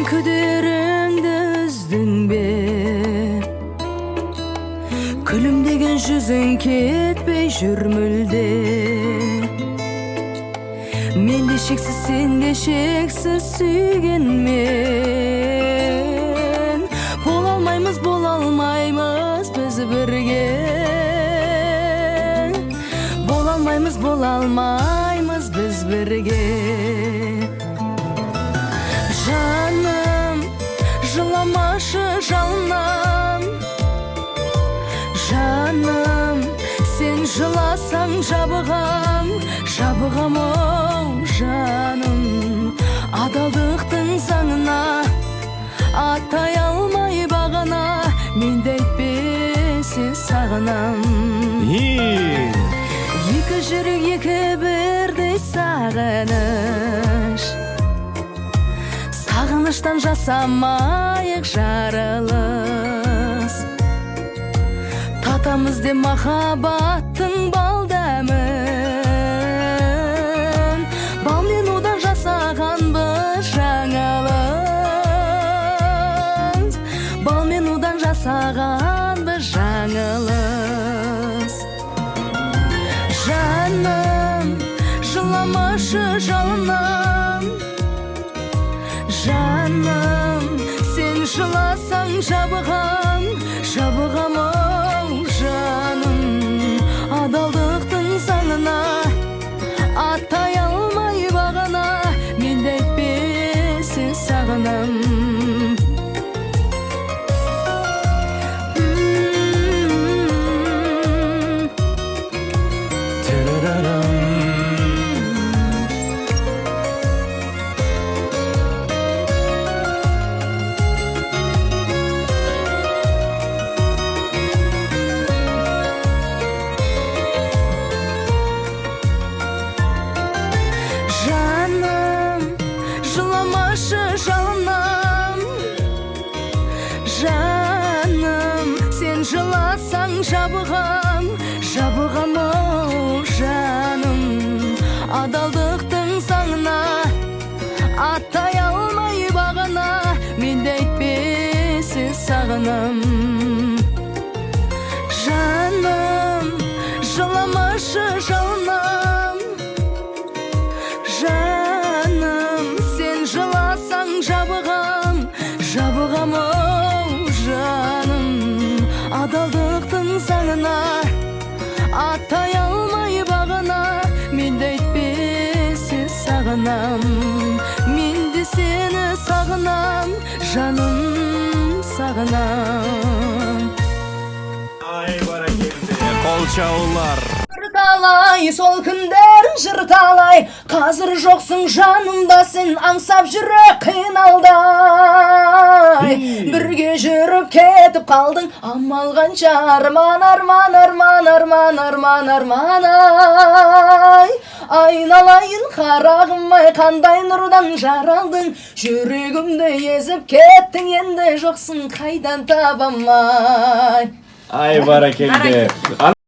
Күдеріңді үздің бе, күлімдеген жүзің кетпей жүр мүлде. Мен де шексіз, сен де шексіз сүйгенмен, бола алмаймыз біз бірге. Бола алмаймыз біз бірге. Жаным, жыламашы жалынам. Жаным, сен жыласаң жабығам, оу жаным. Адалдықтың заңына аттай алмай бағына, мен де айтпесе сағынам. Екі жүрек екі бірдей сағыныш, сағыныштан жасамайық жарылыс. Татамыз де махаббаттың бал дәмін, бал мен удан жасағанбыз жаңылыс. Бал мен удан жасағанбыз жаңылыс. Жаным, жыламашы жалынам. Жаным, сен жыласаң жабығам, оу жаным. Адалдықтың заңына аттай алмай бағына, мен де айтпесе сағынам. Жаным, жыламашы жалынам. Жаным, сен жыласаң жабығам, оу жаным. Адалдықтың заңына аттай алмай бағына, мен де айтпесе сағынам. Жаным, жыламашы жалынам. Жаным, сен жыласаң жабығам, оу жаным. Адалдықтың заңына аттай алмай бағына, мен де айтпесе сағынам. Мен де сені сағынам, жаным, сағынам. Ай баракелде, қолшаулар. Жырталай, сол күндерін жырталай, қазір жоқсың жанымда, сен аңсап жүрек қиналдай. Бірге жүріп кетіп қалдың, амал қанша, арман ай. Айналайын қарағым ай, қандай нұрдан жаралдың, жүрегімді езіп кеттің, енді жоқсың қайдан табам ай. Ай баракелде.